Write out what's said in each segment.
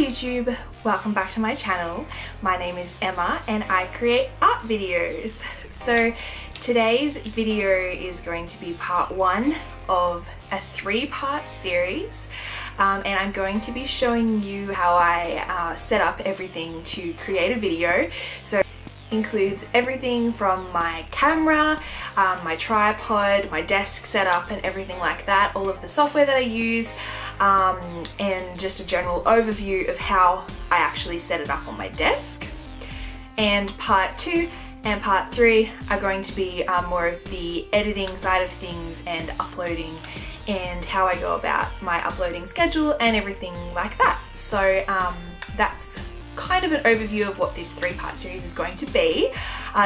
YouTube, welcome back to my channel. My name is Emma and I create art videos. So today's video is going to be part one of a three-part series. And I'm going to be showing you how I set up everything to create a video. So it includes everything from my camera, my tripod, my desk setup and everything like that, all of the software that I use, and just a general overview of how I actually set it up on my desk. And part two and part three are going to be more of the editing side of things and uploading and how I go about my uploading schedule and everything like that. So that's kind of an overview of what this three-part series is going to be.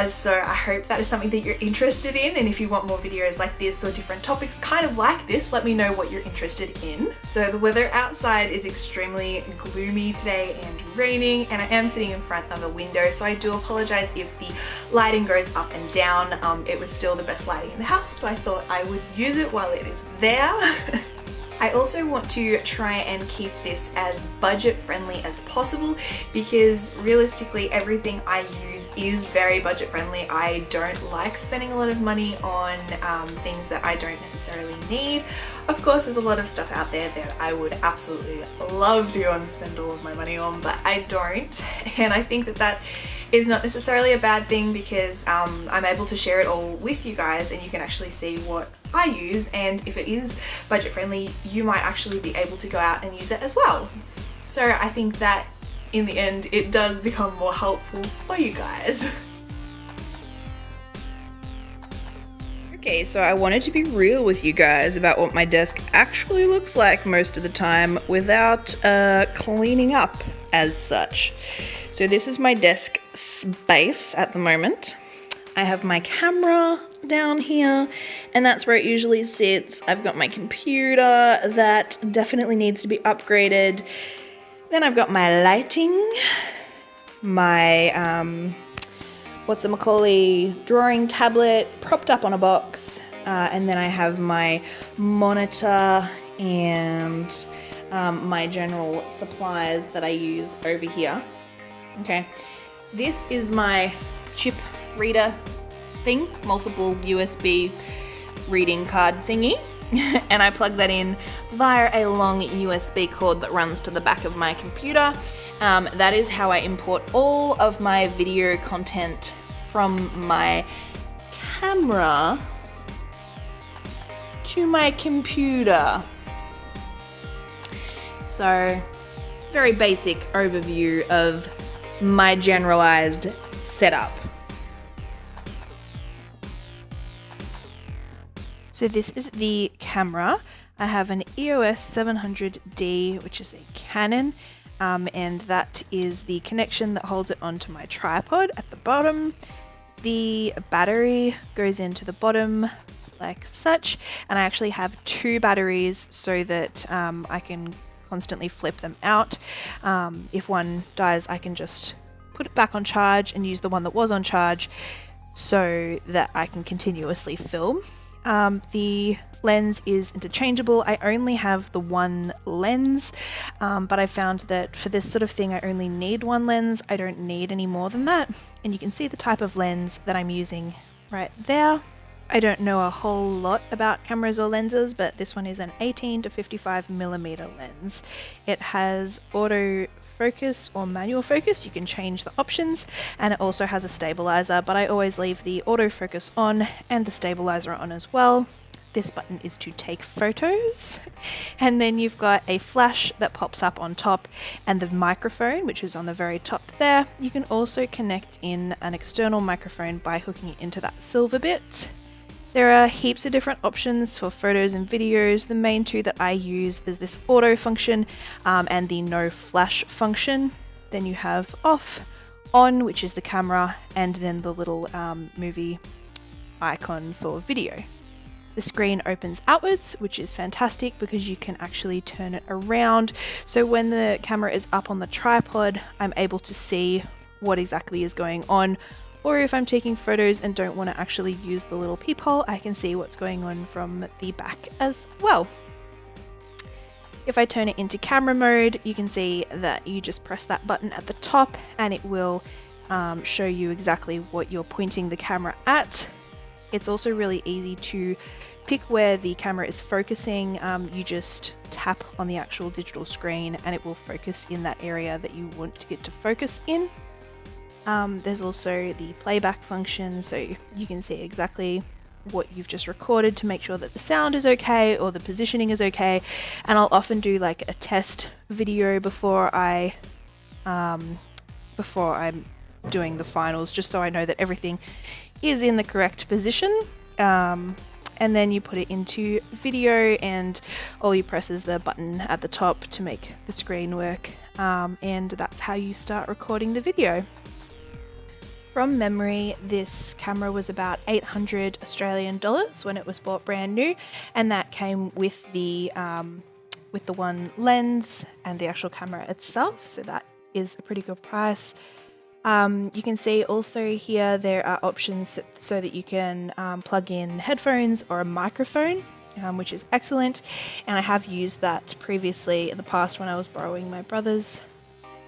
So I hope that is something that you're interested in, and if you want more videos like this or different topics kind of like this, let me know what you're interested in. So the weather outside is extremely gloomy today and raining, and I am sitting in front of a window, so I do apologize if the lighting goes up and down. It was still the best lighting in the house, so I thought I would use it while it is there. I also want to try and keep this as budget friendly as possible because realistically everything I use is very budget friendly. I don't like spending a lot of money on things that I don't necessarily need. Of course, there's a lot of stuff out there that I would absolutely love to go and spend all of my money on, but I don't. And I think that that is not necessarily a bad thing because I'm able to share it all with you guys and you can actually see what I use, and if it is budget friendly you might actually be able to go out and use it as well. So I think that in the end it does become more helpful for you guys. Okay, so I wanted to be real with you guys about what my desk actually looks like most of the time without cleaning up as such. So this is my desk space at the moment. I have my camera down here and that's where it usually sits. I've got my computer that definitely needs to be upgraded. Then I've got my lighting, my drawing tablet propped up on a box, and then I have my monitor and my general supplies that I use over here. Okay, this is my chip reader thing, multiple USB reading card thingy, and I plug that in via a long USB cord that runs to the back of my computer. That is how I import all of my video content from my camera to my computer. So, very basic overview of my generalized setup. So this is the camera. I have an EOS 700D, which is a Canon, and that is the connection that holds it onto my tripod at the bottom. The battery goes into the bottom like such, and I actually have two batteries so that I can constantly flip them out. If one dies, I can just put it back on charge and use the one that was on charge so that I can continuously film. The lens is interchangeable. I only have the one lens, but I found that for this sort of thing I only need one lens. I don't need any more than that, and you can see the type of lens that I'm using right there. I don't know a whole lot about cameras or lenses, but this one is an 18 to 55mm lens. It has auto focus or manual focus. You can change the options, and it also has a stabilizer, but I always leave the autofocus on and the stabilizer on as well. This button is to take photos, and then you've got a flash that pops up on top and the microphone, which is on the very top there. You can also connect in an external microphone by hooking it into that silver bit. There are heaps of different options for photos and videos. The main two that I use is this auto function and the no flash function. Then you have off, on, which is the camera, and then the little movie icon for video. The screen opens outwards, which is fantastic because you can actually turn it around. So when the camera is up on the tripod, I'm able to see what exactly is going on. Or if I'm taking photos and don't want to actually use the little peephole, I can see what's going on from the back as well. If I turn it into camera mode, you can see that you just press that button at the top and it will show you exactly what you're pointing the camera at. It's also really easy to pick where the camera is focusing. You just tap on the actual digital screen and it will focus in that area that you want it to focus in. There's also the playback function, so you can see exactly what you've just recorded to make sure that the sound is okay or the positioning is okay. And I'll often do like a test video before I'm doing the finals, just so I know that everything is in the correct position. And then you put it into video and all you press is the button at the top to make the screen work, and that's how you start recording the video. From memory, this camera was about 800 Australian dollars when it was bought brand new, and that came with the one lens and the actual camera itself, so that is a pretty good price. You can see also here there are options so that you can plug in headphones or a microphone, which is excellent, and I have used that previously in the past when I was borrowing my brother's.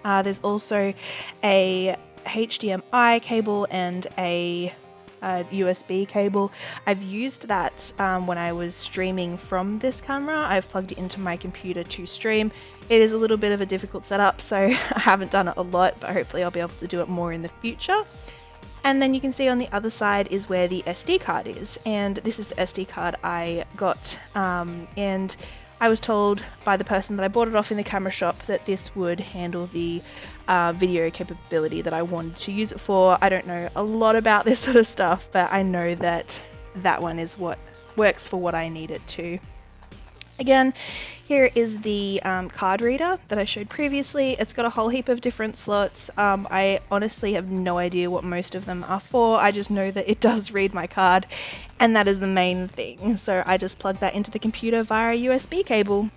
There's also a HDMI cable and a USB cable. I've used that when I was streaming from this camera. I've plugged it into my computer to stream. It is a little bit of a difficult setup, so I haven't done it a lot, but hopefully I'll be able to do it more in the future. And then you can see on the other side is where the SD card is, and this is the SD card I got, and I was told by the person that I bought it off in the camera shop that this would handle the video capability that I wanted to use it for. I don't know a lot about this sort of stuff, but I know that that one is what works for what I need it to. Again, here is the card reader that I showed previously. It's got a whole heap of different slots. I honestly have no idea what most of them are for. I just know that it does read my card, and that is the main thing. So I just plug that into the computer via a USB cable.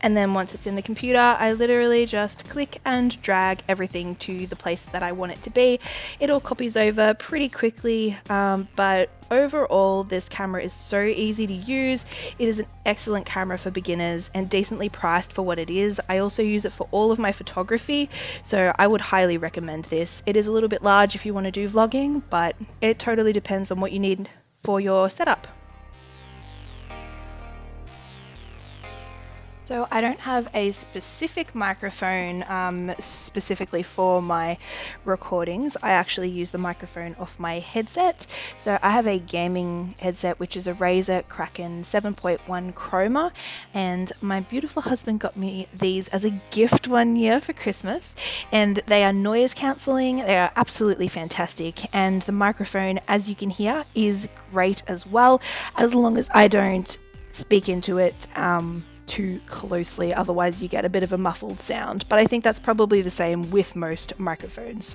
And then once it's in the computer, I literally just click and drag everything to the place that I want it to be. It all copies over pretty quickly, but overall this camera is so easy to use. It is an excellent camera for beginners and decently priced for what it is. I also use it for all of my photography, so I would highly recommend this. It is a little bit large if you want to do vlogging, but it totally depends on what you need for your setup. So I don't have a specific microphone specifically for my recordings. I actually use the microphone off my headset. So I have a gaming headset, which is a Razer Kraken 7.1 Crhoma, and my beautiful husband got me these as a gift one year for Christmas, and they are noise cancelling. They are absolutely fantastic, and the microphone, as you can hear, is great as well, as long as I don't speak into it too closely, otherwise you get a bit of a muffled sound, but I think that's probably the same with most microphones.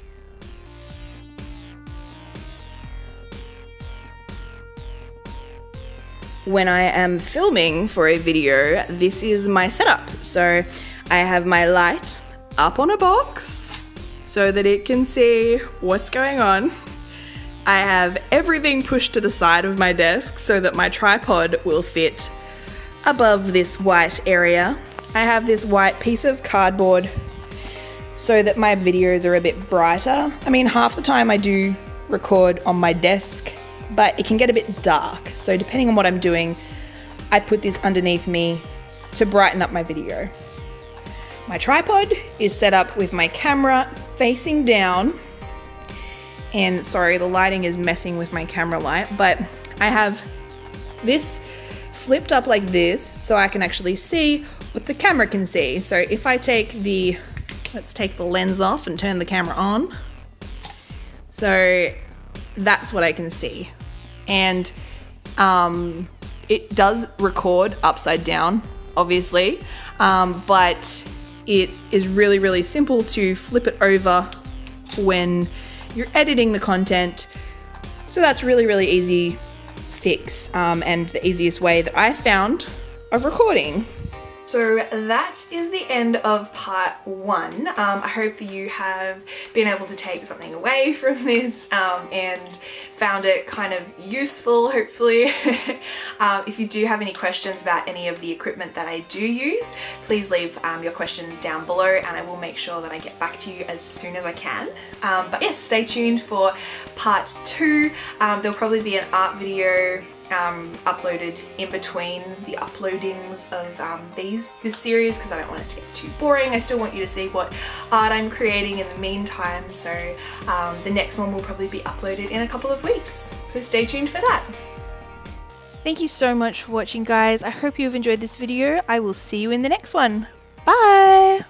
When I am filming for a video, this is my setup. So I have my light up on a box so that it can see what's going on. I have everything pushed to the side of my desk so that my tripod will fit above this white area. I have this white piece of cardboard so that my videos are a bit brighter. I mean, half the time I do record on my desk, but it can get a bit dark. So depending on what I'm doing, I put this underneath me to brighten up my video. My tripod is set up with my camera facing down. And sorry, the lighting is messing with my camera light, but I have this flipped up like this so I can actually see what the camera can see. So if I take let's take the lens off and turn the camera on. So that's what I can see. And it does record upside down, obviously, but it is really, really simple to flip it over when you're editing the content. So that's really, really easy fix, and the easiest way that I found of recording. So that is the end of part one. I hope you have been able to take something away from this and found it kind of useful, hopefully. If you do have any questions about any of the equipment that I do use, please leave your questions down below and I will make sure that I get back to you as soon as I can. But yes, stay tuned for part 2. There'll probably be an art video uploaded in between the uploadings of this series, because I don't want it to get too boring. I still want you to see what art I'm creating in the meantime, so the next one will probably be uploaded in a couple of weeks, so stay tuned for that. Thank you so much for watching, guys. I hope you've enjoyed this video. I will see you in the next one. Bye!